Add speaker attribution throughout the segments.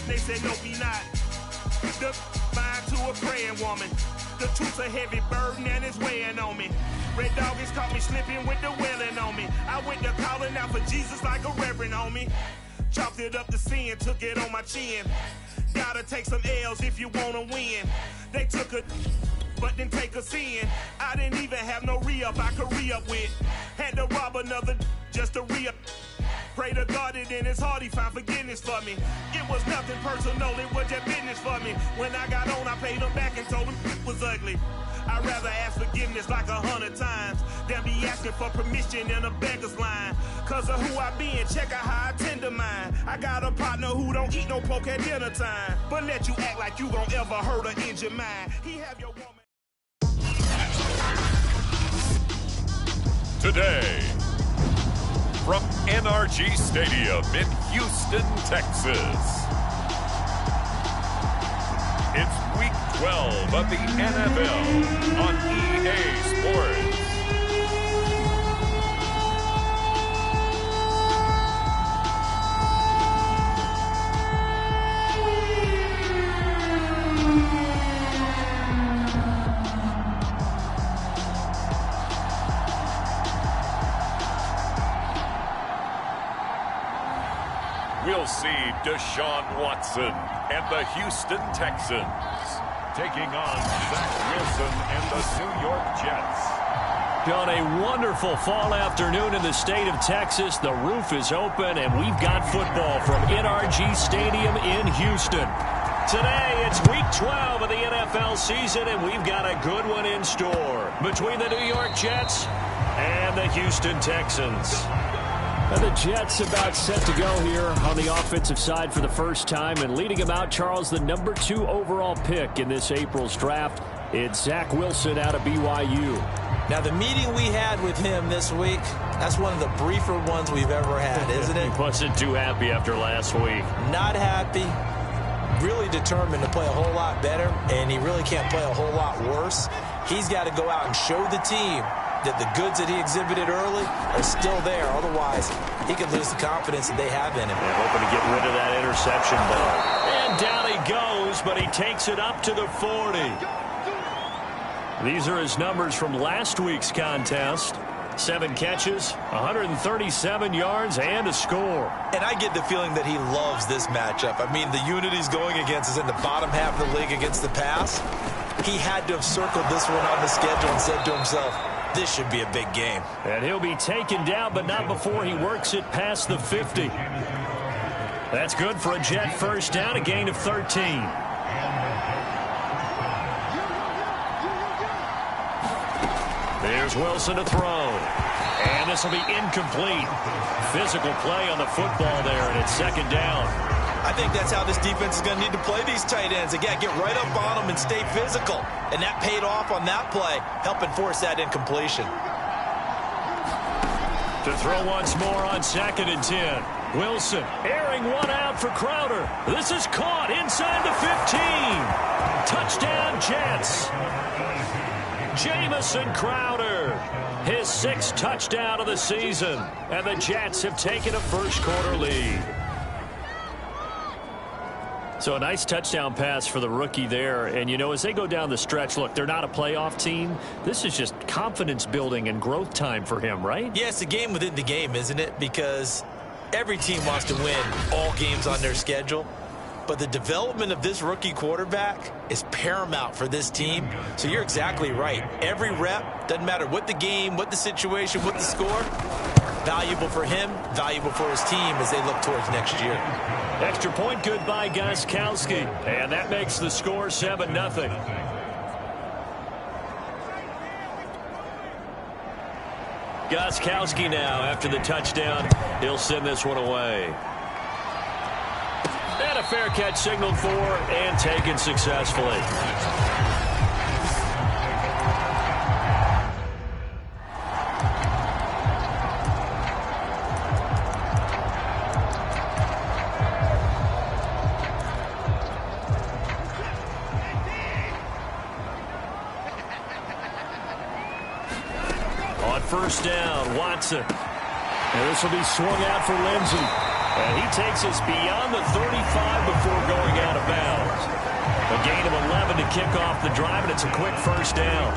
Speaker 1: They said, no, be not. The mind to a praying woman. The truth's a heavy burden and it's weighing on me. Red doggies caught me slipping with the wailing on me. I went to calling out for Jesus like a reverend on me. Chopped it up to sin, took it on my chin. Gotta take some L's if you wanna win. They took a but didn't take a sin. I didn't even have no re-up I could re-up with. Had to rob another just to re-up. Pray to God that in his heart he found forgiveness for me. It was nothing personal, it was just business for me. When I got on, I paid him back and told him it was ugly. I'd rather ask forgiveness like 100 times than be asking for permission in a beggar's line. Cause of who I be and check out how I tend to mine. I got a partner who don't eat no pork at dinner time, but let you act like you gon' ever hurt or injure mine. He have your woman.
Speaker 2: Today, from NRG Stadium in Houston, Texas, it's Week 12 of the NFL on EA Sports. We'll see Deshaun Watson and the Houston Texans taking on Zach Wilson and the New York Jets.
Speaker 3: On a wonderful fall afternoon in the state of Texas, the roof is open and we've got football from NRG Stadium in Houston. Today, it's Week 12 of the NFL season, and we've got a good one in store between the New York Jets and the Houston Texans. The Jets about set to go here on the offensive side for the first time, and leading them out, Charles, the number 2 overall pick in this April's draft. It's Zach Wilson out of BYU.
Speaker 4: Now, the meeting we had with him this week, that's one of the briefer ones we've ever had, isn't it?
Speaker 3: He wasn't too happy after last week.
Speaker 4: Not happy. Really determined to play a whole lot better, and he really can't play a whole lot worse. He's got to go out and show the team that the goods that he exhibited early are still there. Otherwise, he could lose the confidence that they have in him.
Speaker 3: They're hoping to get rid of that interception ball. And down he goes, but he takes it up to the 40. These are his numbers from last week's contest. 7 catches, 137 yards, and a score.
Speaker 4: And I get the feeling that he loves this matchup. I mean, the unit he's going against is in the bottom half of the league against the pass. He had to have circled this one on the schedule and said to himself, this should be a big game.
Speaker 3: And he'll be taken down, but not before he works it past the 50. That's good for a Jet first down, a gain of 13. There's Wilson to throw. And this will be incomplete. Physical play on the football there, and it's second down.
Speaker 4: I think that's how this defense is going to need to play these tight ends. Again, get right up on them and stay physical. And that paid off on that play, helping force that incompletion.
Speaker 3: To throw once more on 2nd and 10. Wilson airing one out for Crowder. This is caught inside the 15. Touchdown, Jets. Jamison Crowder, his 6th touchdown of the season. And the Jets have taken a first-quarter lead. So a nice touchdown pass for the rookie there. And, you know, as they go down the stretch, look, they're not a playoff team. This is just confidence building and growth time for him, right?
Speaker 4: Yeah, it's a game within the game, isn't it? Because every team wants to win all games on their schedule. But the development of this rookie quarterback is paramount for this team. So you're exactly right. Every rep, doesn't matter what the game, what the situation, what the score, valuable for him, valuable for his team as they look towards next year.
Speaker 3: Extra point good by Gostkowski. And that makes the score 7-0. Gostkowski now after the touchdown. He'll send this one away. And a fair catch signaled for and taken successfully. On first down, Watson. And this will be swung out for Lindsey. And he takes us beyond the 35 before going kick off the drive, and it's a quick first down.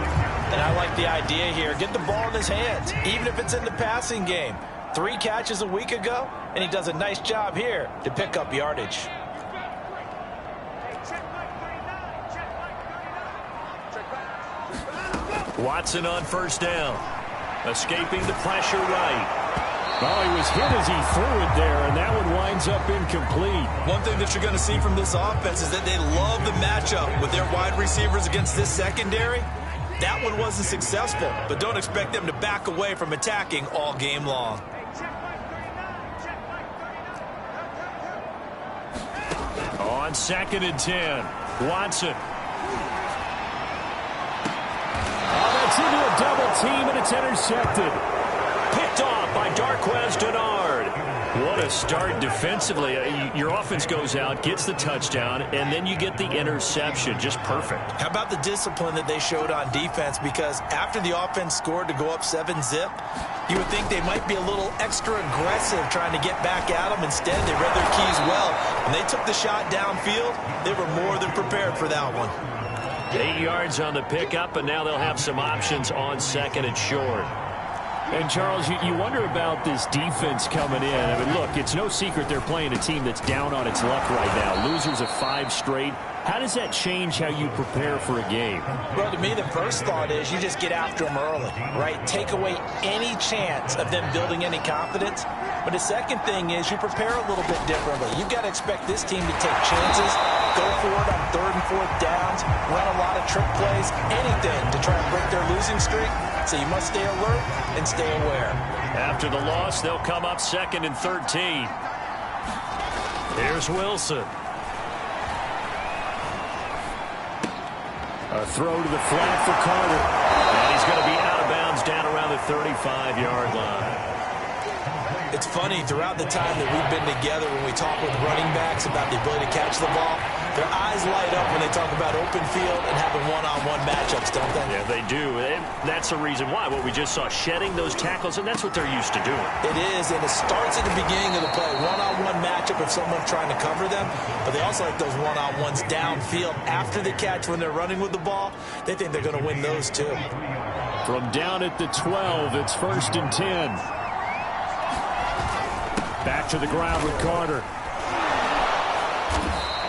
Speaker 4: And I like the idea here. Get the ball in his hands, even if it's in the passing game. 3 catches a week ago, and he does a nice job here to pick up yardage.
Speaker 3: Watson on first down. Escaping the pressure right.
Speaker 5: Well, he was hit as he threw it there, and that one winds up incomplete.
Speaker 4: One thing that you're going to see from this offense is that they love the matchup with their wide receivers against this secondary. That one wasn't successful, but don't expect them to back away from attacking all game long.
Speaker 3: On 2nd and 10, Watson.
Speaker 5: That's into a double team, and it's intercepted.
Speaker 3: Picked off by Darquez Denard. What a start defensively. Your offense goes out, gets the touchdown, and then you get the interception. Just perfect.
Speaker 4: How about the discipline that they showed on defense? Because after the offense scored to go up 7-zip, you would think they might be a little extra aggressive trying to get back at them. Instead, they read their keys well. When they took the shot downfield, they were more than prepared for that one.
Speaker 3: 8 yards on the pickup, and now they'll have some options on 2nd and short.
Speaker 5: And, Charles, you wonder about this defense coming in. I mean, look, it's no secret they're playing a team that's down on its luck right now. Losers of 5 straight. How does that change how you prepare for a game?
Speaker 4: Well, to me, the first thought is you just get after them early, right? Take away any chance of them building any confidence. But the second thing is you prepare a little bit differently. You've got to expect this team to take chances, go for it on 3rd and 4th downs, run a lot of trick plays, anything to try and break their losing streak. So you must stay alert and stay aware.
Speaker 3: After the loss, they'll come up 2nd and 13. Here's Wilson.
Speaker 5: A throw to the flat for Carter.
Speaker 3: And he's going to be out of bounds down around the 35-yard line.
Speaker 4: It's funny, throughout the time that we've been together, when we talk with running backs about the ability to catch the ball, their eyes light up when they talk about open field and having one-on-one matchups, don't they?
Speaker 3: Yeah, they do. And that's the reason why. What we just saw, shedding those tackles, and that's what they're used to doing.
Speaker 4: It is, and it starts at the beginning of the play. One-on-one matchup if someone's trying to cover them, but they also like those one-on-ones downfield after the catch when they're running with the ball. They think they're going to win those, too.
Speaker 5: From down at the 12, it's 1st and 10. Back to the ground with Carter.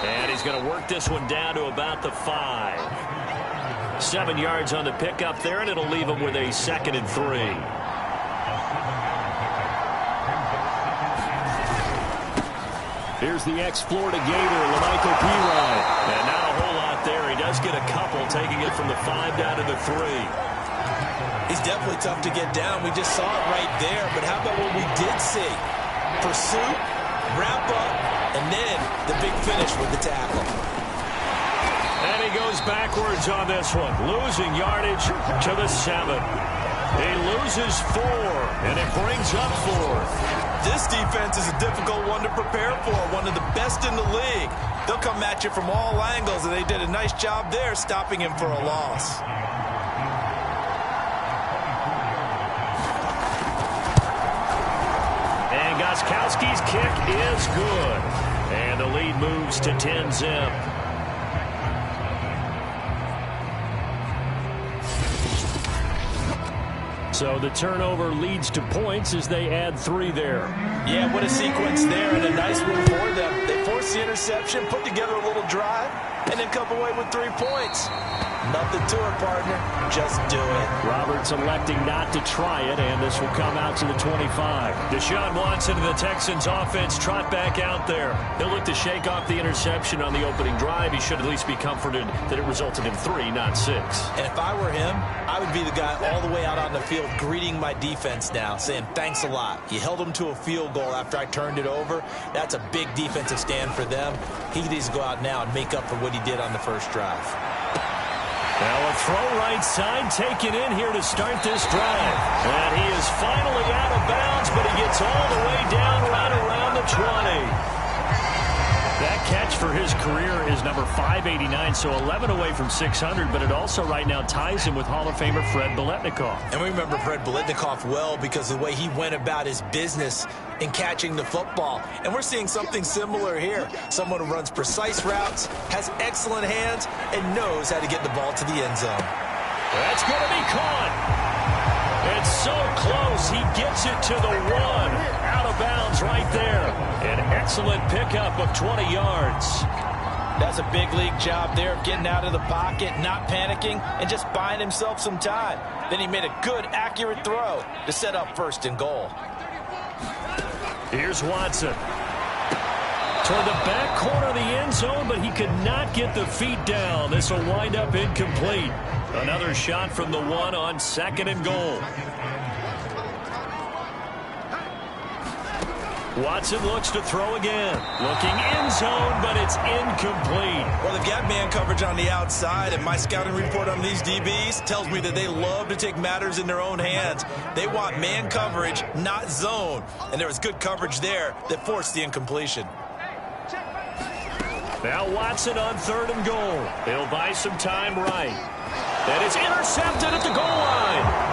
Speaker 3: And he's going to work this one down to about the 5. 7 yards on the pickup there, and it'll leave him with a 2nd and 3.
Speaker 5: Here's the ex-Florida Gator, Lamichael Pirine.
Speaker 3: And not a whole lot there. He does get a couple, taking it from the 5 down to the 3.
Speaker 4: He's definitely tough to get down. We just saw it right there. But how about what we did see? Pursuit, wrap up, and then the big finish with the tackle.
Speaker 3: And he goes backwards on this one, losing yardage to the 7. He loses 4, and it brings up 4th.
Speaker 4: This defense is a difficult one to prepare for, one of the best in the league. They'll come at you from all angles, and they did a nice job there stopping him for a loss.
Speaker 3: Gostkowski's kick is good. And the lead moves to 10-zip.
Speaker 5: So the turnover leads to points as they add 3 there.
Speaker 4: Yeah, what a sequence there, and a nice one for them. They force the interception, put together a little drive, and then come away with 3 points. Nothing to it, partner. Just do it.
Speaker 5: Roberts electing not to try it, and this will come out to the 25.
Speaker 3: Deshaun Watson and the Texans offense trot back out there. He'll look to shake off the interception on the opening drive. He should at least be comforted that it resulted in 3, not 6.
Speaker 4: And if I were him, I would be the guy all the way out on the field greeting my defense now, saying thanks a lot. You held them to a field goal after I turned it over. That's a big defensive stand for them. He needs to go out now and make up for what he did on the first drive.
Speaker 3: Now a throw right side taken in here to start this drive. And he is finally out of bounds, but he gets all the way down right around the 20. That catch for his career is number 589, so 11 away from 600, but it also right now ties him with Hall of Famer Fred Biletnikoff.
Speaker 4: And we remember Fred Biletnikoff well because of the way he went about his business in catching the football. And we're seeing something similar here. Someone who runs precise routes, has excellent hands, and knows how to get the ball to the end zone.
Speaker 3: That's going to be caught. It's so close. He gets it to the 1. Out of bounds right there. An excellent pickup of 20 yards.
Speaker 4: That's a big league job there of getting out of the pocket, not panicking, and just buying himself some time. Then he made a good, accurate throw to set up 1st and goal.
Speaker 3: Here's Watson. Toward the back corner of the end zone, but he could not get the feet down. This will wind up incomplete. Another shot from the 1 on 2nd and goal. Watson looks to throw again. Looking end zone, but it's incomplete.
Speaker 4: Well, they've got man coverage on the outside, and my scouting report on these DBs tells me that they love to take matters in their own hands. They want man coverage, not zone. And there was good coverage there that forced the incompletion.
Speaker 3: Now Watson on 3rd and goal. He'll buy some time right. And it's intercepted at the goal line.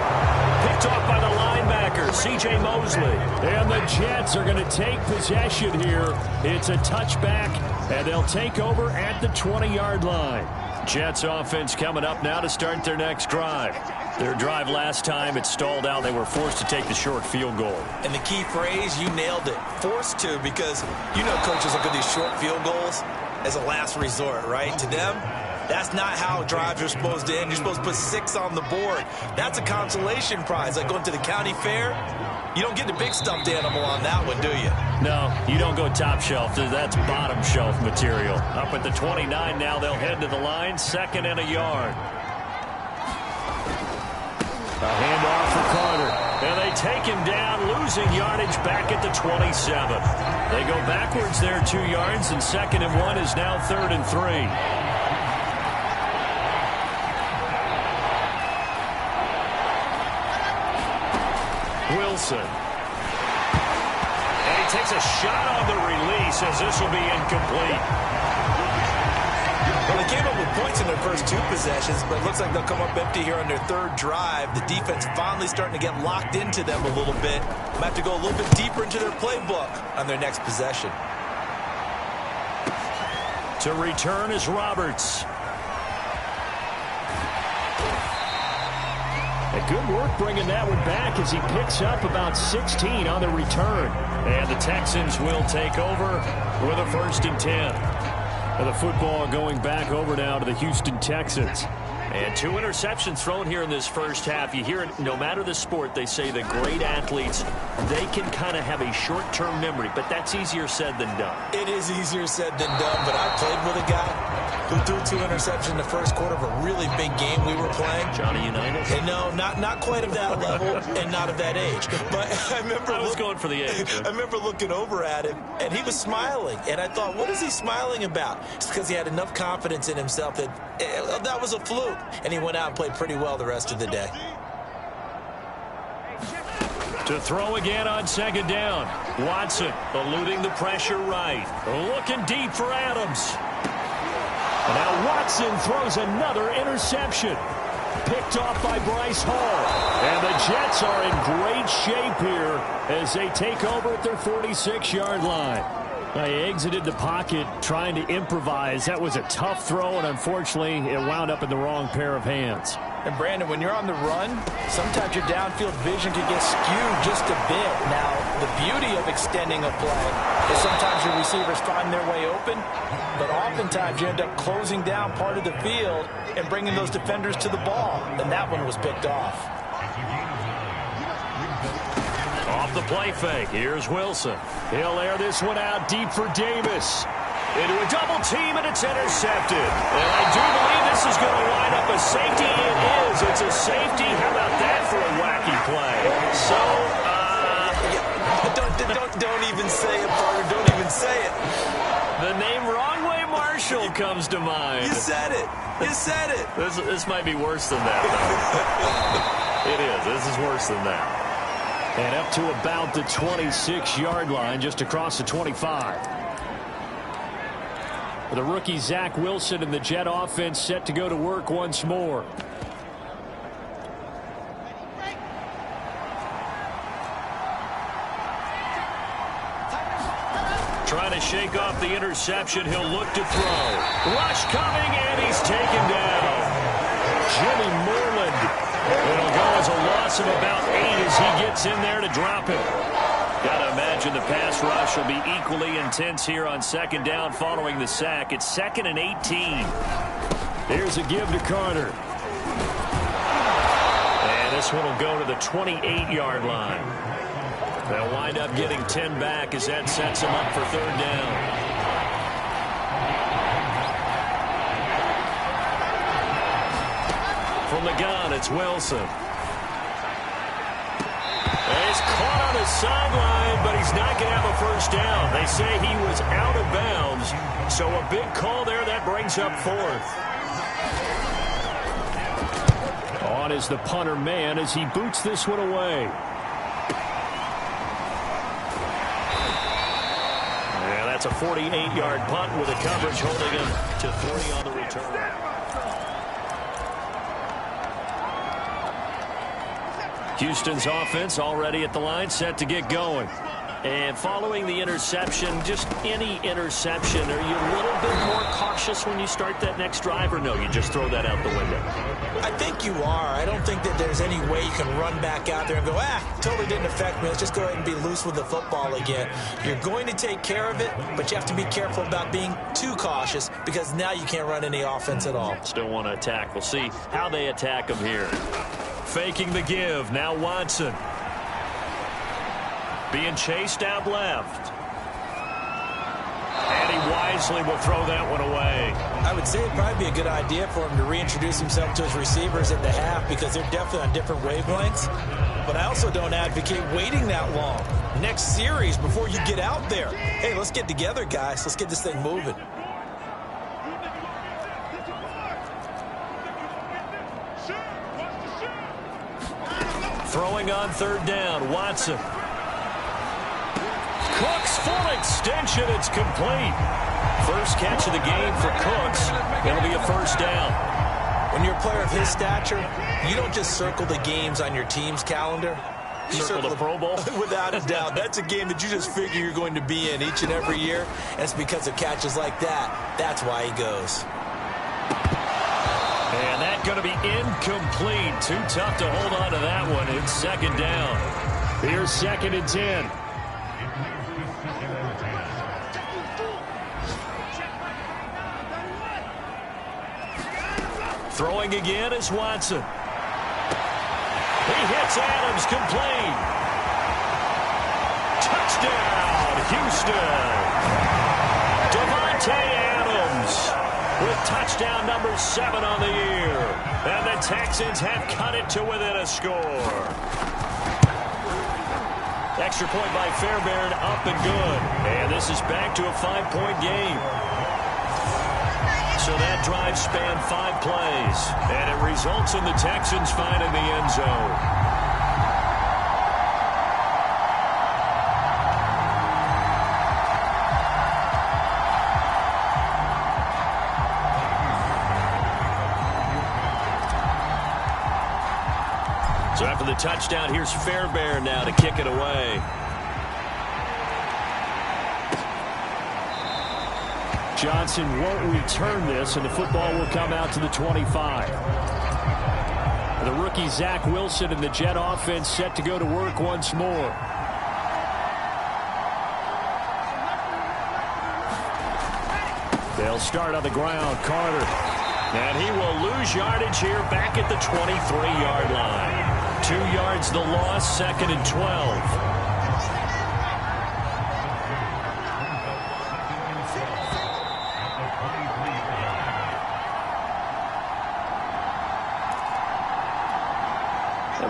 Speaker 3: Picked off by the linebacker, C.J. Mosley. And the Jets are going to take possession here. It's a touchback, and they'll take over at the 20-yard line. Jets offense coming up now to start their next drive. Their drive last time, it stalled out. They were forced to take the short field goal.
Speaker 4: And the key phrase, you nailed it. Forced to, because you know coaches look at these short field goals as a last resort, right? To them, that's not how drives are supposed to end. You're supposed to put 6 on the board. That's a consolation prize. Like going to the county fair, you don't get the big stuffed animal on that one, do you?
Speaker 3: No, you don't go top shelf. That's bottom shelf material. Up at the 29 now, they'll head to the line. 2nd and a yard. A handoff for Carter. And they take him down, losing yardage back at the 27. They go backwards there 2 yards, and 2nd and 1 is now 3rd and 3. Wilson. And he takes a shot on the release as this will be incomplete.
Speaker 4: Well, they came up with points in their first 2 possessions, but it looks like they'll come up empty here on their 3rd drive. The defense finally starting to get locked into them a little bit. Might have to go a little bit deeper into their playbook on their next possession.
Speaker 3: To return is Roberts. Good work bringing that one back as he picks up about 16 on the return. And the Texans will take over with a 1st and 10. And the football going back over now to the Houston Texans. And 2 interceptions thrown here in this first half. You hear it, no matter the sport, they say the great athletes, they can kind of have a short-term memory, but that's easier said than done.
Speaker 4: It is easier said than done, but I played with a guy who threw 2 interceptions in the first quarter of a really big game we were playing.
Speaker 3: Johnny Unitas?
Speaker 4: And no, not quite of that level and not of that age. But I remember
Speaker 3: I was going for the age.
Speaker 4: I remember looking over at him, and he was smiling. And I thought, what is he smiling about? It's because he had enough confidence in himself that that was a fluke. And he went out and played pretty well the rest of the day.
Speaker 3: To throw again on 2nd down. Watson eluding the pressure right. Looking deep for Adams. And now Watson throws another interception. Picked off by Bryce Hall. And the Jets are in great shape here as they take over at their 46-yard line. They exited the pocket trying to improvise. That was a tough throw, and unfortunately, it wound up in the wrong pair of hands.
Speaker 4: And, Brandon, when you're on the run, sometimes your downfield vision can get skewed just a bit. Now, the beauty of extending a play is sometimes your receivers find their way open, but oftentimes you end up closing down part of the field and bringing those defenders to the ball, and that one was picked off.
Speaker 3: Off the play fake, here's Wilson. He'll air this one out deep for Davis. Into a double team, and it's intercepted. And I do believe this is going to line up a safety. It is. It's a safety. How about that for a wacky play? So,
Speaker 4: Don't even say it, partner. Don't even say it.
Speaker 3: The name Wrong Way Marshall comes to mind.
Speaker 4: You said it. You said it.
Speaker 3: This might be worse than that, though. It is. This is worse than that. And up to about the 26-yard line, just across the 25. The rookie Zach Wilson and the Jet offense set to go to work once more. Trying to shake off the interception. He'll look to throw. Rush coming, and he's taken down. Jimmy Moreland. It'll go as a loss of about 8 as he gets in there to drop him. Got to imagine the pass rush will be equally intense here on second down following the sack. It's 2nd and 18. Here's a give to Carter. And this one will go to the 28-yard line. They'll wind up getting 10 back as that sets them up for third down. From the gun, it's Wilson. And he's caught on his sideline, but he's not going to have a first down. They say he was out of bounds, so a big call there. That brings up 4th. On is the punter man as he boots this one away. That's a 48-yard punt with a coverage holding him to 3 on the return. Houston's offense already at the line, set to get going. And following the interception, just any interception, are you a little bit more cautious when you start that next drive, or no, you just throw that out the window?
Speaker 4: I think you are. I don't think that there's any way you can run back out there and go, totally didn't affect me. Let's just go ahead and be loose with the football again. You're going to take care of it, but you have to be careful about being too cautious because now you can't run any offense at all.
Speaker 3: Still want to attack. We'll see how they attack him here. Faking the give. Now Watson. Being chased out left. And he wisely will throw that one away.
Speaker 4: I would say it'd probably be a good idea for him to reintroduce himself to his receivers at the half because they're definitely on different wavelengths. But I also don't advocate waiting that long. Next series before you get out there. Hey, let's get together, guys. Let's get this thing moving.
Speaker 3: Throwing on third down, Watson. Cooks full extension. It's complete. First catch of the game for Cooks. It'll be a first down.
Speaker 4: When you're a player of his stature, you don't just circle the games on your team's calendar. You
Speaker 3: circle the Pro Bowl?
Speaker 4: Without a doubt. That's a game that you just figure you're going to be in each and every year. And it's because of catches like that. That's why he goes.
Speaker 3: And that's going to be incomplete. Too tough to hold on to that one. It's second down. Here's 2nd and 10. Throwing again is Watson. He hits Adams, complete. Touchdown, Houston. Devontae Adams with touchdown number 7 on the year. And the Texans have cut it to within a score. Extra point by Fairbairn, up and good. And this is back to a 5-point game. So that drive spanned 5 plays, and it results in the Texans finding the end zone. So after the touchdown, here's Fairbairn now to kick it away. Johnson won't return this, and the football will come out to the 25. The rookie Zach Wilson and the Jet offense set to go to work once more. They'll start on the ground. Carter. And he will lose yardage here back at the 23-yard line. 2 yards the loss, 2nd and 12.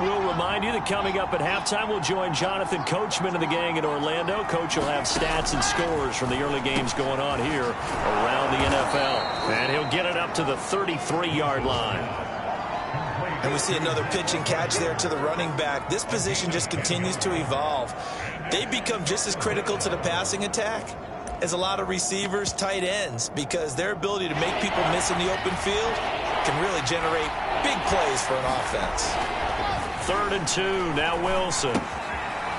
Speaker 3: We'll remind you that coming up at halftime, we'll join Jonathan Coachman and the gang in Orlando. Coach will have stats and scores from the early games going on here around the NFL. And he'll get it up to the 33-yard line.
Speaker 4: And we see another pitch and catch there to the running back. This position just continues to evolve. They become just as critical to the passing attack is a lot of receivers, tight ends, because their ability to make people miss in the open field can really generate big plays for an offense.
Speaker 3: 3rd and 2, now Wilson.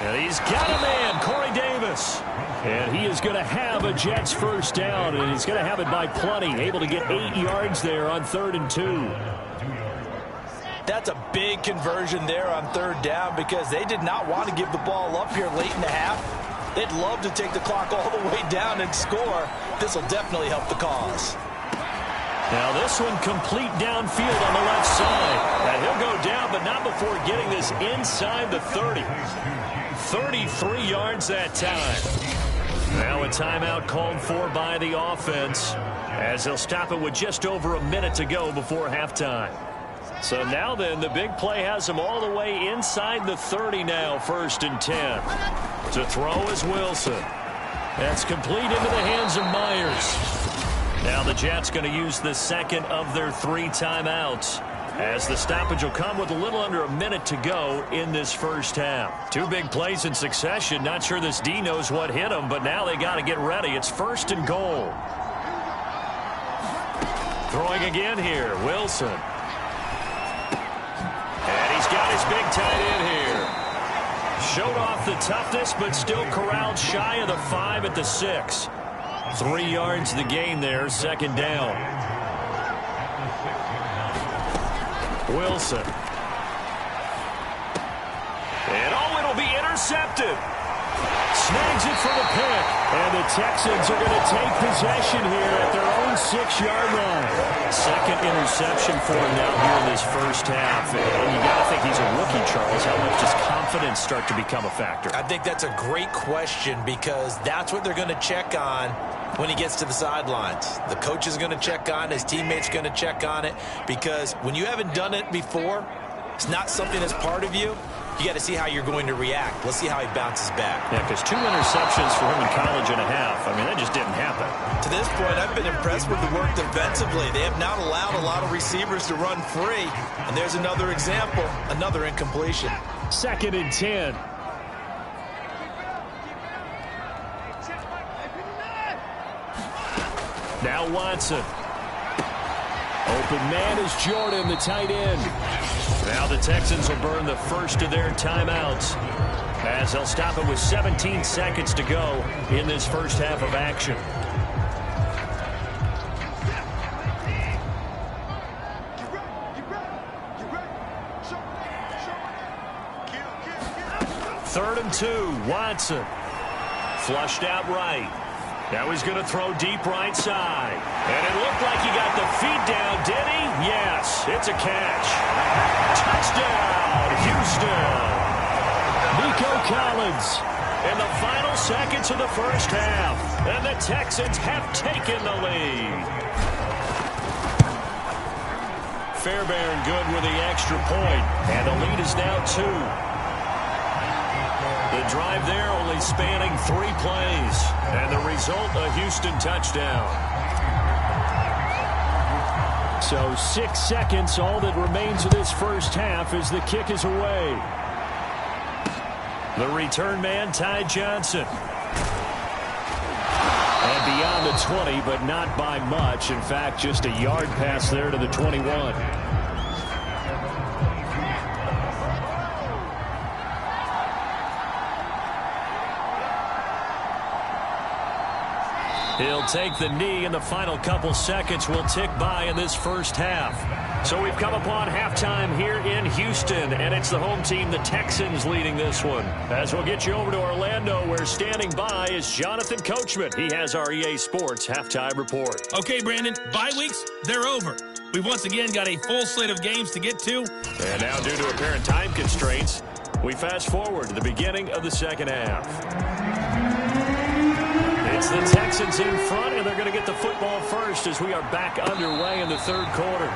Speaker 3: And he's got a man, Corey Davis. And he is going to have a Jets first down, and he's going to have it by plenty. Able to get 8 yards there on 3rd and 2.
Speaker 4: That's a big conversion there on 3rd down because they did not want to give the ball up here late in the half. They'd love to take the clock all the way down and score. This will definitely help the cause.
Speaker 3: Now this one complete downfield on the left side. And he'll go down, but not before getting this inside the 30. 33 yards that time. Now a timeout called for by the offense as they'll stop it with just over a minute to go before halftime. So now then, the big play has them all the way inside the 30 now, 1st and 10. To throw is Wilson. That's complete into the hands of Myers. Now the Jets going to use the second of their 3 timeouts as the stoppage will come with a little under a minute to go in this first half. 2 big plays in succession. Not sure this D knows what hit them, but now they got to get ready. It's 1st and goal. Throwing again here, Wilson. And he's got his big tight end here. Showed off the toughness, but still corralled shy of the 5 at the 6. 3 yards the gain there, 2nd down. Wilson. And it'll be intercepted. Snags it for the pick. And the Texans are going to take possession here at their own 6-yard line. 2nd interception for him now here in this first half. And you got to think he's a rookie, Charles. How much does confidence start to become a factor?
Speaker 4: I think that's a great question because that's what they're going to check on when he gets to the sidelines. The coach is going to check on, his teammates going to check on it, because when you haven't done it before, it's not something that's part of you. You got to see how you're going to react. Let's see how he bounces back.
Speaker 3: Yeah, because 2 interceptions for him in college and a half. I mean, that just didn't happen.
Speaker 4: To this point, I've been impressed with the work defensively. They have not allowed a lot of receivers to run free. And there's another example, another incompletion.
Speaker 3: 2nd and 10. Now Watson. Open man is Jordan, the tight end. Now the Texans will burn the first of their timeouts as they'll stop it with 17 seconds to go in this first half of action. Third and 2, Watson. Flushed out right. Now he's going to throw deep right side. And it looked like he got the feet down, did he? Yes, it's a catch. Touchdown, Houston. Nico Collins in the final seconds of the first half. And the Texans have taken the lead. Fairbairn good with the extra point. And the lead is now 2. The drive there only spanning 3 plays. And the result, a Houston touchdown. So 6 seconds, all that remains of this first half as the kick is away. The return man, Ty Johnson. And beyond the 20, but not by much. In fact, just a yard pass there to the 21. He'll take the knee, and the final couple seconds will tick by in this first half. So we've come upon halftime here in Houston, and it's the home team, the Texans, leading this one. As we'll get you over to Orlando, where standing by is Jonathan Coachman. He has our EA Sports halftime report.
Speaker 6: Okay, Brandon, bye weeks, they're over. We've once again got a full slate of games to get to.
Speaker 3: And now, due to apparent time constraints, we fast forward to the beginning of the second half. It's the Texans in front, and they're going to get the football first as we are back underway in the third quarter.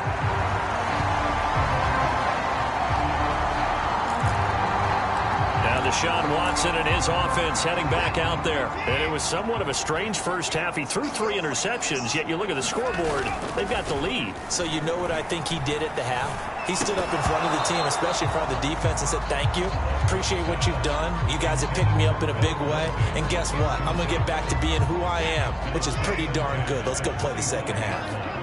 Speaker 3: Now the Deshaun Watson and his offense heading back out there. And it was somewhat of a strange first half. He threw 3 interceptions, yet you look at the scoreboard, they've got the lead.
Speaker 4: So you know what I think he did at the half? He stood up in front of the team, especially in front of the defense, and said, thank you. Appreciate what you've done. You guys have picked me up in a big way. And guess what? I'm going to get back to being who I am, which is pretty darn good. Let's go play the second half.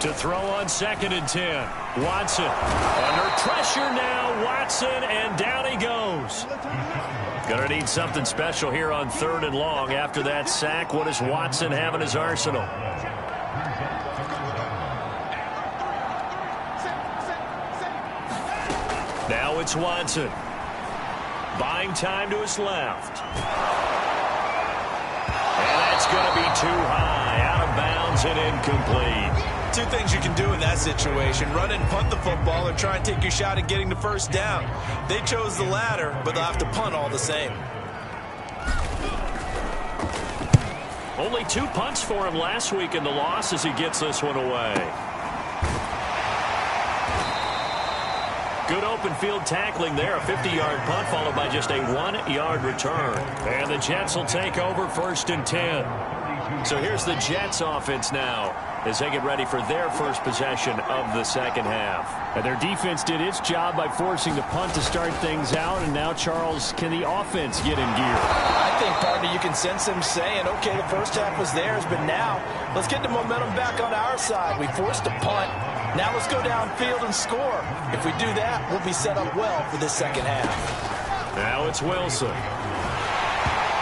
Speaker 3: To throw on 2nd and 10. Watson under pressure now. Watson, and down he goes. Going to need something special here on 3rd and long. After that sack, what does Watson have in his arsenal? Now it's Watson. Buying time to his left. And that's going to be too high. Out of bounds and incomplete.
Speaker 4: 2 things you can do in that situation: run and punt the football, or try and take your shot at getting the first down. They chose the latter, but they'll have to punt all the same.
Speaker 3: Only 2 punts for him last week in the loss as he gets this one away. Good open field tackling there. A 50-yard punt followed by just a 1-yard return. And the Jets will take over 1st and 10. So here's the Jets offense now as they get ready for their first possession of the second half.
Speaker 5: And their defense did its job by forcing the punt to start things out. And now, Charles, can the offense get in gear?
Speaker 4: I think, partner, you can sense them saying, okay, the first half was theirs, but now let's get the momentum back on our side. We forced a punt. Now let's go downfield and score. If we do that, we'll be set up well for this second half.
Speaker 3: Now it's Wilson.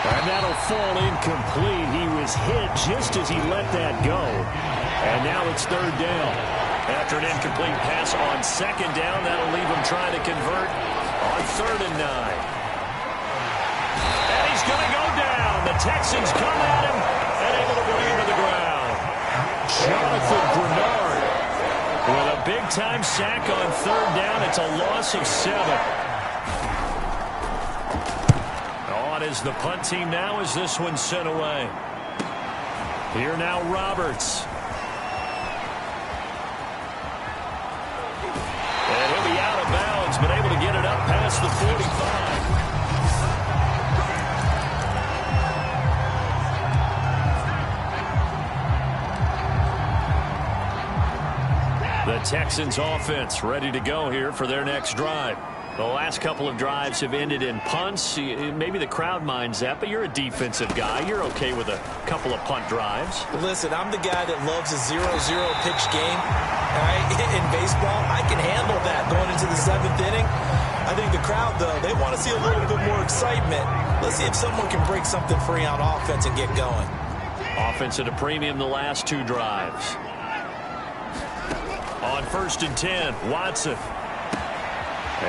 Speaker 5: And that'll fall incomplete. He was hit just as he let that go. And now it's 3rd down.
Speaker 3: After an incomplete pass on 2nd down, that'll leave him trying to convert on 3rd and 9. And he's going to go down. The Texans come at him and able to bring him to the ground. Jonathan Bernard with a big-time sack on 3rd down. It's a loss of 7. On is the punt team now as this one's sent away. Here now Roberts. And he'll be out of bounds, but able to get it up past the 45. The Texans offense ready to go here for their next drive. The last couple of drives have ended in punts. Maybe the crowd minds that, but you're a defensive guy. You're okay with a couple of punt drives.
Speaker 4: Listen, I'm the guy that loves a 0-0 pitch game. Right? In baseball, I can handle that going into the 7th inning. I think the crowd, though, they want to see a little bit more excitement. Let's see if someone can break something free on offense and get going.
Speaker 3: Offense at a premium the last 2 drives. On 1st and 10, Watson.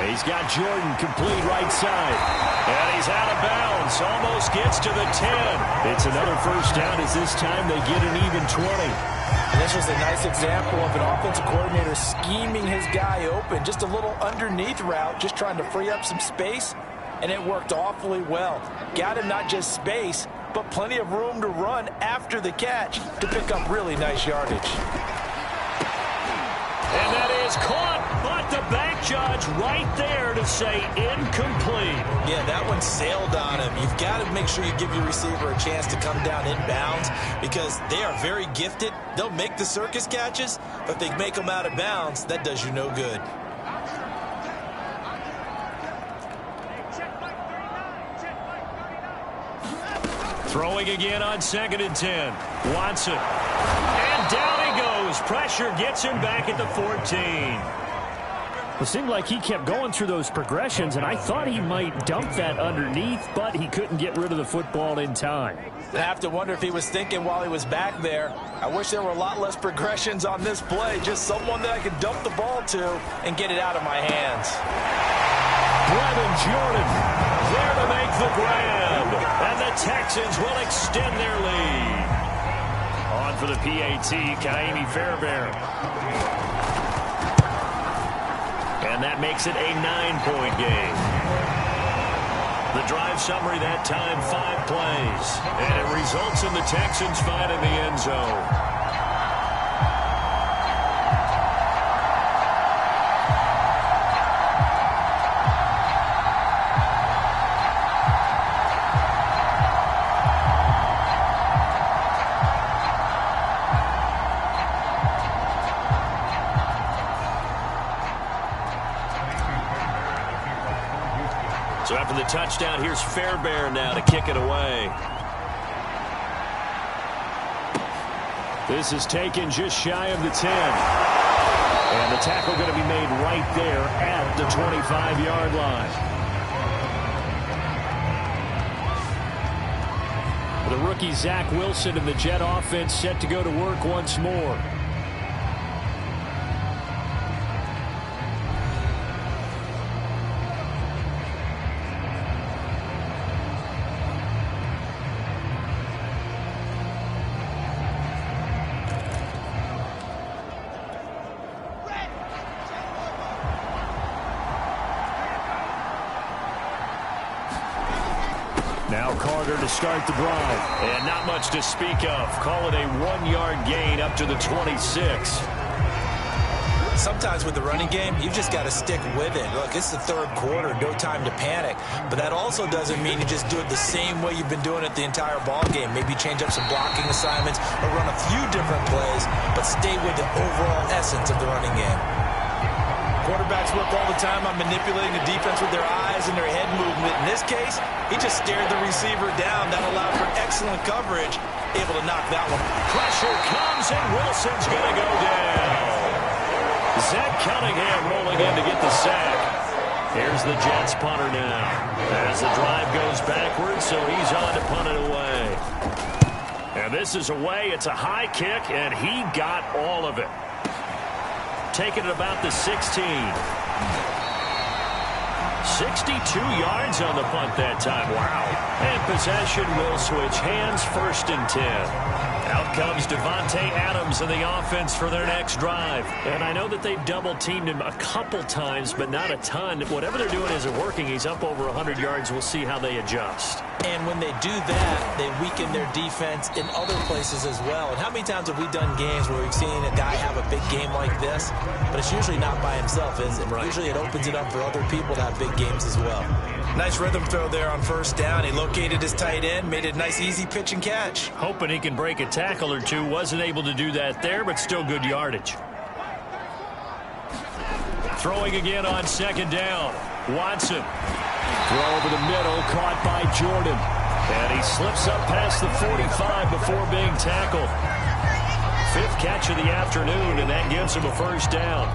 Speaker 3: He's got Jordan complete right side. And he's out of bounds. Almost gets to the 10.
Speaker 5: It's another first down as this time they get an even 20.
Speaker 4: And this was a nice example of an offensive coordinator scheming his guy open. Just a little underneath route, just trying to free up some space. And it worked awfully well. Got him not just space, but plenty of room to run after the catch to pick up really nice yardage.
Speaker 3: And that is caught, but the back judge right there to say incomplete.
Speaker 4: Yeah, that one sailed on him. You've got to make sure you give your receiver a chance to come down inbounds because they are very gifted. They'll make the circus catches, but if they make them out of bounds, that does you no good.
Speaker 3: Throwing again on 2nd and 10. Watson. And down he goes. Pressure gets him back at the 14.
Speaker 5: It seemed like he kept going through those progressions, and I thought he might dump that underneath, but he couldn't get rid of the football in time.
Speaker 4: I have to wonder if he was thinking while he was back there, I wish there were a lot less progressions on this play. Just someone that I could dump the ball to and get it out of my hands.
Speaker 3: Brevin Jordan there to make the grab. And the Texans will extend their lead. On for the PAT, Kaimi Fairbairn. And that makes it a 9-point game. The drive summary that time, 5 plays. And it results in the Texans finding the end zone. touchdown. Here's Fairbairn now to kick it away.
Speaker 5: This is taken just shy of the 10. And the tackle going to be made right there at the 25-yard line. The rookie Zach Wilson and the Jet offense set to go to work once more. Now Carter to start the drive.
Speaker 3: And not much to speak of. Call it a 1-yard gain up to the 26.
Speaker 4: Sometimes with the running game, you just got to stick with it. Look, it's the third quarter, no time to panic. But that also doesn't mean you just do it the same way you've been doing it the entire ball game. Maybe change up some blocking assignments or run a few different plays, but stay with the overall essence of the running game. Quarterbacks work all the time on manipulating the defense with their eyes and their head movement. In this case, he just stared the receiver down. That allowed for excellent coverage. Able to knock that one.
Speaker 3: Pressure comes, and Wilson's going to go down. Zach Cunningham rolling in to get the sack. Here's the Jets punter now. As the drive goes backwards, so he's on to punt it away. And this is away. It's a high kick, and he got all of it. Taking it about the 16. 62 yards on the punt that time. Wow. And possession will switch hands, 1st and 10. Out comes Devontae Adams in the offense for their next drive.
Speaker 5: And I know that they've double-teamed him a couple times, but not a ton. Whatever they're doing isn't working. He's up over 100 yards. We'll see how they adjust.
Speaker 4: And when they do that, they weaken their defense in other places as well. And how many times have we done games where we've seen a guy have a big game like this, but it's usually not by himself, is it? Right. Usually it opens it up for other people to have big games as well. Nice rhythm throw there on 1st down. He located his tight end, made it a nice, easy pitch and catch.
Speaker 3: Hoping he can break a tackle or two. Wasn't able to do that there, but still good yardage. Throwing again on 2nd down. Watson.
Speaker 5: Throw over the middle, caught by Jordan.
Speaker 3: And he slips up past the 45 before being tackled. 5th catch of the afternoon, and that gives him a 1st down.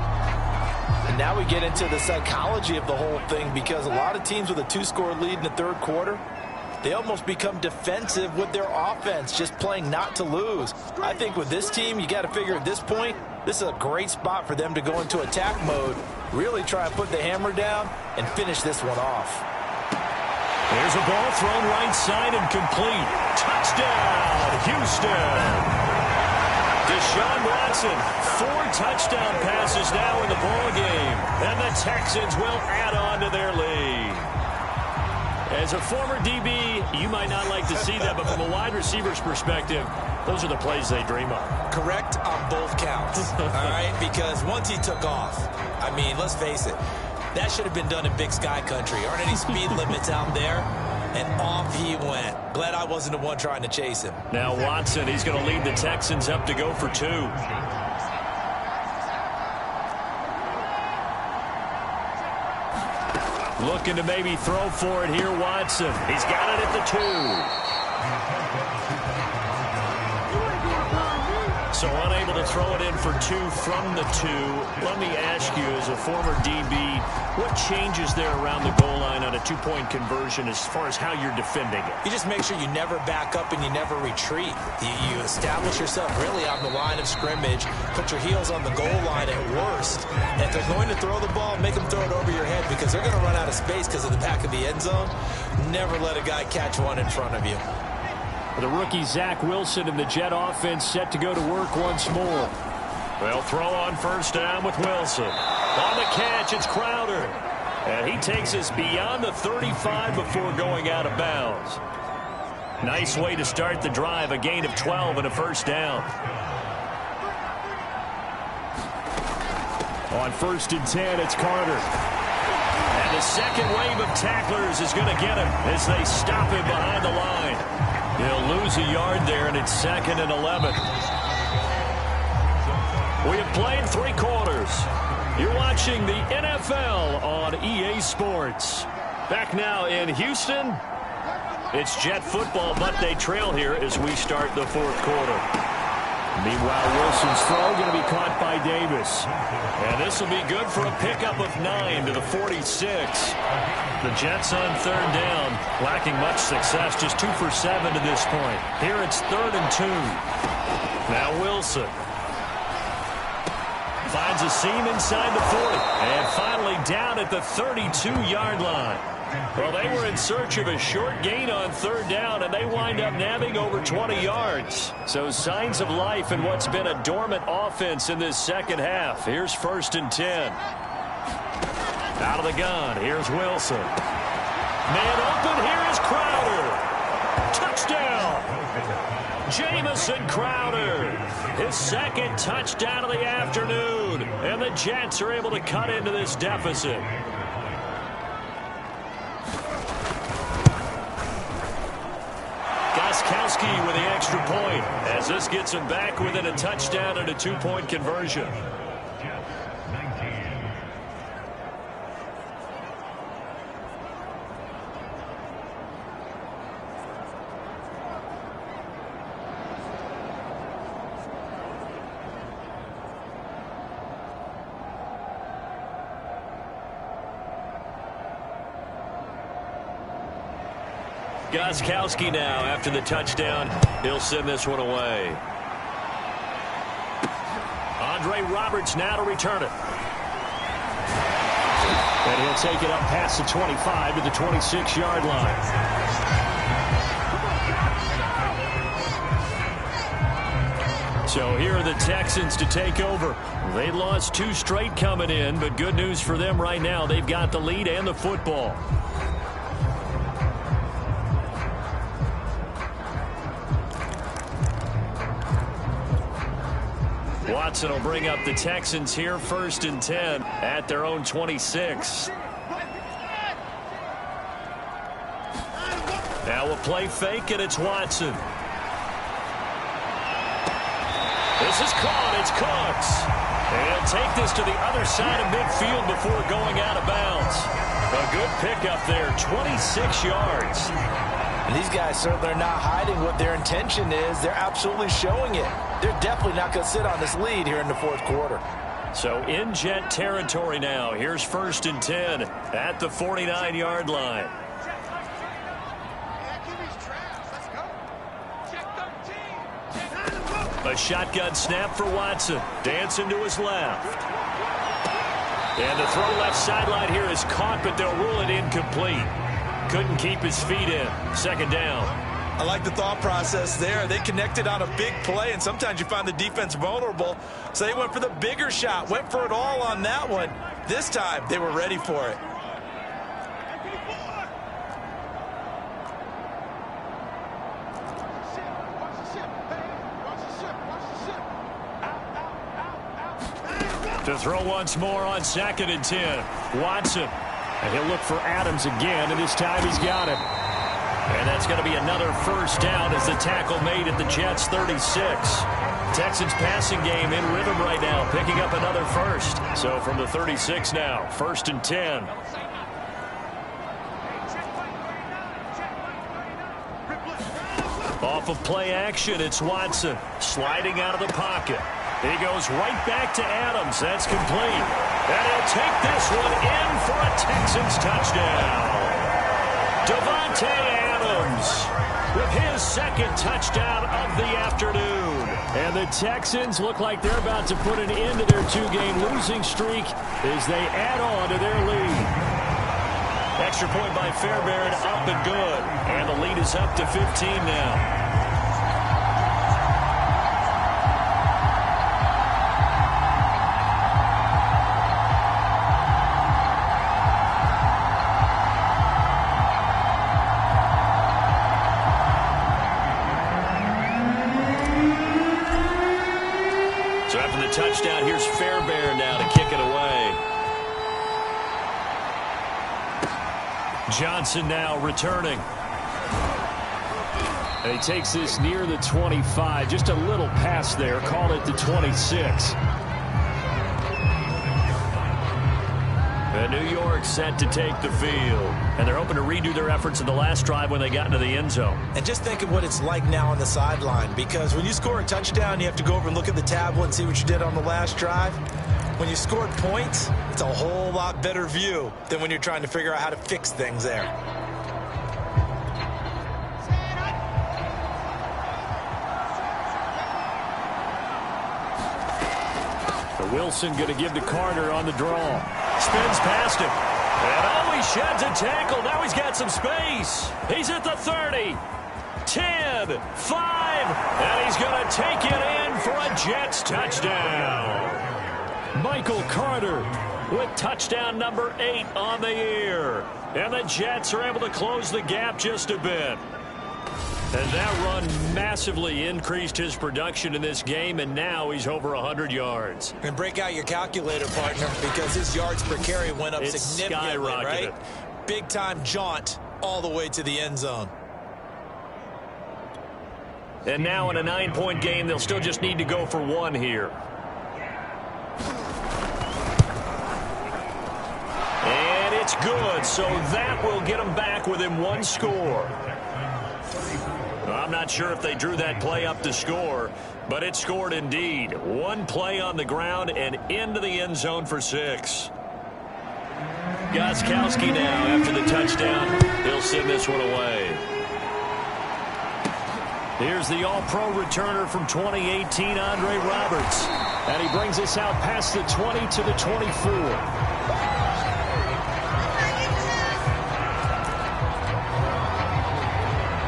Speaker 4: And now we get into the psychology of the whole thing, because a lot of teams with a 2-score lead in the 3rd quarter, they almost become defensive with their offense, just playing not to lose. I think with this team, you got to figure at this point, this is a great spot for them to go into attack mode, really try and put the hammer down and finish this one off.
Speaker 3: There's a ball thrown right side and complete. Touchdown, Houston. Deshaun Watson, 4 touchdown passes now in the ball game, and the Texans will add on to their lead. As a former DB, you might not like to see that, but from a wide receiver's perspective, those are the plays they dream of.
Speaker 4: Correct on both counts, all right? Because once he took off, I mean, let's face it, that should have been done in Big Sky Country. Aren't any speed limits out there? And off he went. Glad I wasn't the one trying to chase him.
Speaker 3: Now Watson, he's going to lead the Texans up to go for 2. Looking to maybe throw for it here, Watson. He's got it at the 2. So unable to throw it in for 2 from the 2. Let me ask you, as a former DB, what changes there around the goal line on a 2-point conversion as far as how you're defending it?
Speaker 4: You just make sure you never back up and you never retreat. You establish yourself really on the line of scrimmage, put your heels on the goal line at worst. And if they're going to throw the ball, make them throw it over your head, because they're going to run out of space because of the back of the end zone. Never let a guy catch one in front of you.
Speaker 5: The rookie Zach Wilson and the Jet offense set to go to work once more.
Speaker 3: They'll throw on 1st down with Wilson. On the catch, it's Crowder. And he takes us beyond the 35 before going out of bounds. Nice way to start the drive, a gain of 12 and a 1st down.
Speaker 5: On 1st and 10, it's Carter.
Speaker 3: And the second wave of tacklers is going to get him as they stop him behind the line. He'll lose a yard there, and it's 2nd and 11. We have played 3 quarters. You're watching the NFL on EA Sports. Back now in Houston. It's Jet football, but they trail here as we start the fourth quarter. Meanwhile, Wilson's throw going to be caught by Davis. And this will be good for a pickup of 9 to the 46. The Jets on third down, lacking much success, just 2 for 7 to this point. Here it's 3rd and 2. Now Wilson finds a seam inside the 40. And finally down at the 32-yard line. Well, they were in search of a short gain on third down, and they wind up nabbing over 20 yards. So signs of life in what's been a dormant offense in this second half. Here's 1st and 10. Out of the gun, here's Wilson. Man open, here is Crowder. Touchdown! Jamison Crowder. His 2nd touchdown of the afternoon. And the Jets are able to cut into this deficit. Goskowski with the extra point as this gets him back within a touchdown and a 2-point conversion. Goskowski now after the touchdown. He'll send this one away. Andre Roberts now to return it. And he'll take it up past the 25 to the 26-yard line. So here are the Texans to take over. They lost 2 straight coming in, but good news for them right now. They've got the lead and the football. Watson will bring up the Texans here, 1st and 10 at their own 26. Now a play fake, and it's Watson. This is caught. It's Cooks. And he'll take this to the other side of midfield before going out of bounds. A good pickup there, 26 yards.
Speaker 4: And these guys certainly are not hiding what their intention is. They're absolutely showing it. They're definitely not going to sit on this lead here in the fourth quarter.
Speaker 3: So in Jet territory now. Here's 1st and 10 at the 49-yard line. A shotgun snap for Watson. Dancing to his left. And the throw left sideline here is caught, but they'll rule it incomplete. Couldn't keep his feet in. 2nd down.
Speaker 4: I like the thought process there. They connected on a big play, and sometimes you find the defense vulnerable. So they went for the bigger shot, went for it all on that one. This time, they were ready for it.
Speaker 3: To throw once more on 2nd and 10. Watson. And he'll look for Adams again, and this time he's got it. And that's going to be another 1st down as the tackle made at the Jets' 36. Texans passing game in rhythm right now, picking up another 1st. So from the 36 now, 1st and 10. Off of play action, it's Watson sliding out of the pocket. He goes right back to Adams. That's complete. And he'll take this one in for a Texans touchdown. Davante Adams with his 2nd touchdown of the afternoon. And the Texans look like they're about to put an end to their 2-game losing streak as they add on to their lead. Extra point by Fairbairn, up and good. And the lead is up to 15 now. So after the touchdown, here's Fairbairn now to kick it away. Johnson now returning. And he takes this near the 25. Just a little pass there. Called it the 26. And New York set to take the field. And they're hoping to redo their efforts in the last drive when they got into the end zone.
Speaker 4: And just think of what it's like now on the sideline, because when you score a touchdown, you have to go over and look at the tablet and see what you did on the last drive. When you scored points, it's a whole lot better view than when you're trying to figure out how to fix things there.
Speaker 3: Wilson going to give to Carter on the draw. Spins past him. And he sheds a tackle. Now he's got some space. He's at the 30. 10, 5, and he's going to take it in for a Jets touchdown. Michael Carter with touchdown number 8 on the year. And the Jets are able to close the gap just a bit. And that run massively increased his production in this game, and now he's over 100 yards.
Speaker 4: And break out your calculator, partner, because his yards per carry went up significantly, right? Big-time jaunt all the way to the end zone.
Speaker 3: And now in a 9-point game, they'll still just need to go for 1 here. And it's good, so that will get them back within 1 score. I'm not sure if they drew that play up to score, but it scored indeed. 1 play on the ground and into the end zone for 6. Gostkowski now after the touchdown. He'll send this one away. Here's the all-pro returner from 2018, Andre Roberts. And he brings us out past the 20 to the 24.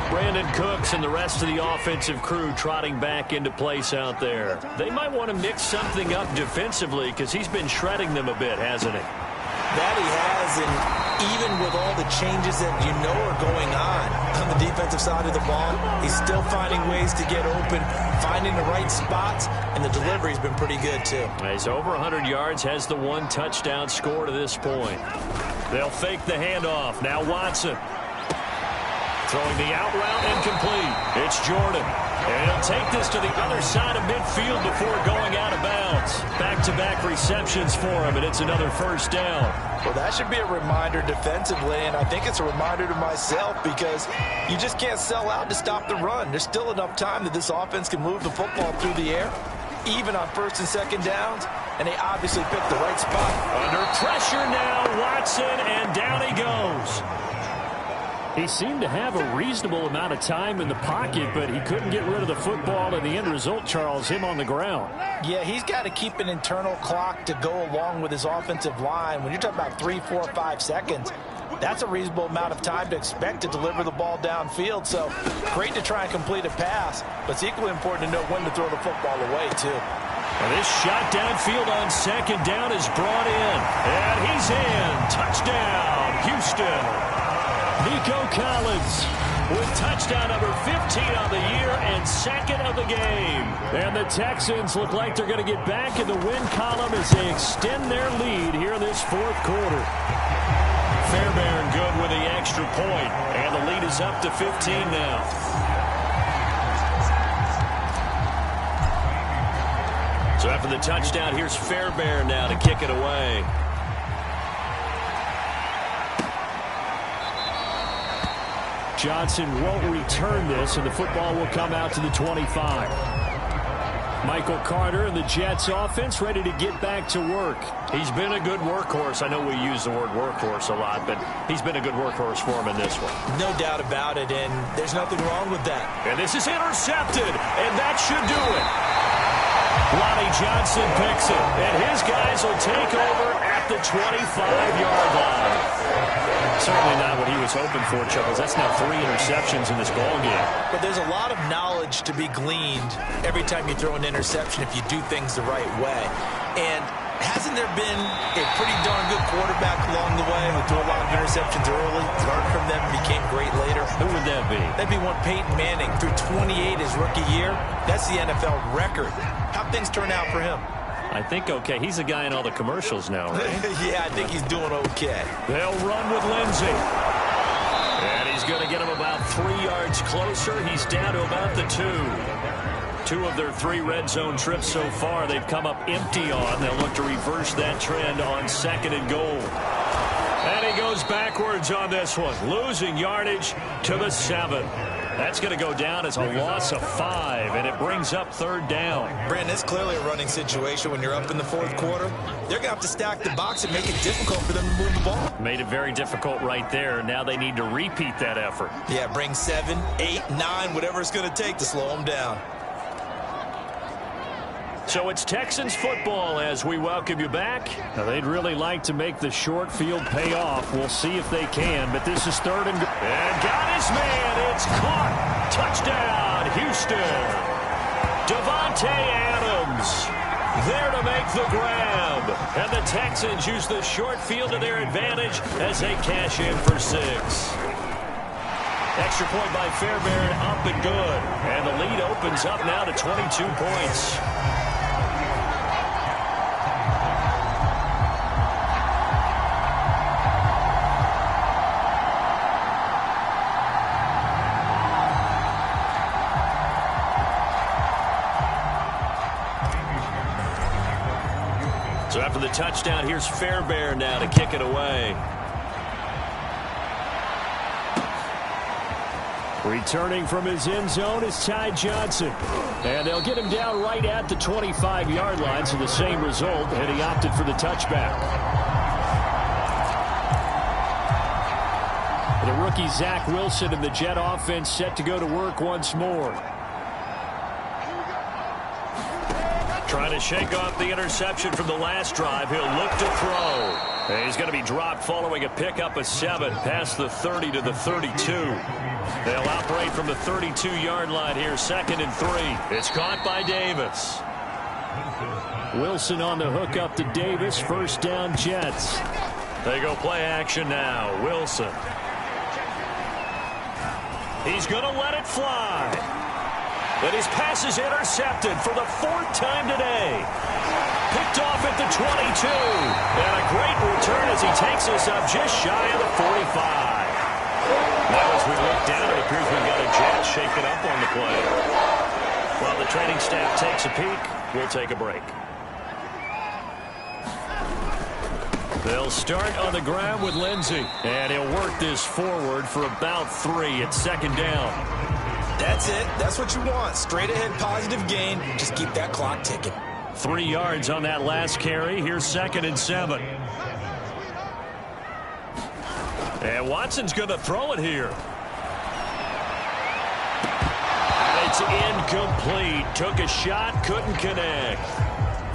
Speaker 3: Brandon Cooks and the rest of the offensive crew trotting back into place out there. They might want to mix something up defensively because he's been shredding them a bit, hasn't he?
Speaker 4: That he has, and even with all the changes that you know are going on the defensive side of the ball, he's still finding ways to get open, finding the right spots, and the delivery's been pretty good too.
Speaker 3: He's over 100 yards, has the 1 touchdown score to this point. They'll fake the handoff. Now Watson. Throwing the out route incomplete. It's Jordan. And he'll take this to the other side of midfield before going out of bounds. Back-to-back receptions for him, and it's another first down.
Speaker 4: Well, that should be a reminder defensively, and I think it's a reminder to myself because you just can't sell out to stop the run. There's still enough time that this offense can move the football through the air, even on 1st and 2nd downs, and they obviously picked the right spot.
Speaker 3: Under pressure now, Watson, and down he goes. He seemed to have a reasonable amount of time in the pocket, but he couldn't get rid of the football, and the end result, Charles, him on the ground.
Speaker 4: Yeah, he's got to keep an internal clock to go along with his offensive line. When you're talking about 3, 4, 5 seconds, that's a reasonable amount of time to expect to deliver the ball downfield. So great to try and complete a pass, but it's equally important to know when to throw the football away, too.
Speaker 3: And this shot downfield on 2nd down is brought in, and he's in. Touchdown, Houston. Nico Collins with touchdown number 15 on the year and 2nd of the game. And the Texans look like they're going to get back in the win column as they extend their lead here in this 4th quarter. Fairbairn good with the extra point, and the lead is up to 15 now. So after the touchdown, here's Fairbairn now to kick it away. Johnson won't return this, and the football will come out to the 25. Michael Carter and the Jets offense ready to get back to work. He's been a good workhorse. I know we use the word workhorse a lot, but he's been a good workhorse for him in this one.
Speaker 4: No doubt about it, and there's nothing wrong with that.
Speaker 3: And this is intercepted, and that should do it. Lonnie Johnson picks it, and his guys will take over at the 25-yard line. Certainly not what he was hoping for, Charles. That's now 3 interceptions in this ballgame.
Speaker 4: But there's a lot of knowledge to be gleaned every time you throw an interception if you do things the right way. And hasn't there been a pretty darn good quarterback along the way who threw a lot of interceptions early, learned from them, and became great later?
Speaker 3: Who would that be?
Speaker 4: That'd be one Peyton Manning. Threw 28 his rookie year. That's the NFL record. How'd things turn out for him?
Speaker 3: I think okay. He's the guy in all the commercials now, right?
Speaker 4: Yeah, I think he's doing okay.
Speaker 3: They'll run with Lindsey. And he's going to get him about 3 yards closer. He's down to about the 2. 2 of their 3 red zone trips so far they've come up empty on. They'll look to reverse that trend on 2nd and goal. goes backwards on this one, losing yardage to the 7. That's going to go down as a loss of 5, and it brings up 3rd down.
Speaker 4: Brandon, it's clearly a running situation when you're up in the 4th quarter. They're going to have to stack the box and make it difficult for them to move the ball.
Speaker 3: Made it very difficult right there. Now they need to repeat that effort.
Speaker 4: Yeah, bring 7, 8, 9, whatever it's going to take to slow them down.
Speaker 3: So it's Texans football as we welcome you back. Now they'd really like to make the short field pay off. We'll see if they can, but this is 3rd and got his man. It's caught. Touchdown, Houston. Devontae Adams there to make the grab. And the Texans use the short field to their advantage as they cash in for 6. Extra point by Fairbairn, up and good. And the lead opens up now to 22 points. So after the touchdown, here's Fairbairn now to kick it away. Returning from his end zone is Ty Johnson. And they'll get him down right at the 25-yard line, so the same result, and he opted for the touchback. The rookie Zach Wilson and the Jet offense set to go to work once more. Trying to shake off the interception from the last drive. He'll look to throw. And he's going to be dropped following a pickup of 7 past the 30 to the 32. They'll operate from the 32-yard line here, 2nd and 3. It's caught by Davis. Wilson on the hook up to Davis. 1st down, Jets. They go play action now. Wilson. He's going to let it fly. And his pass is intercepted for the 4th time today. Picked off at the 22. And a great return as he takes us up just shy of the 45. Now as we look down, it appears we've got a Jet shaken up on the play. While the training staff takes a peek, we'll take a break. They'll start on the ground with Lindsey. And he'll work this forward for about 3 at 2nd down.
Speaker 4: That's it. That's what you want. Straight ahead positive gain. Just keep that clock ticking.
Speaker 3: 3 yards on that last carry. Here's 2nd and 7. And Watson's going to throw it here. And it's incomplete. Took a shot, couldn't connect.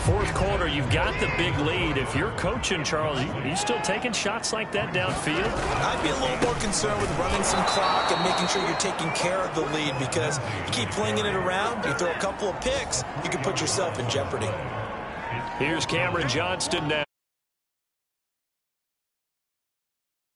Speaker 3: 4th quarter, you've got the big lead. If you're coaching, Charles, are you still taking shots like that downfield?
Speaker 4: I'd be a little more concerned with running some clock and making sure you're taking care of the lead, because you keep flinging it around, you throw a couple of picks, you can put yourself in jeopardy.
Speaker 3: Here's Cameron Johnston now.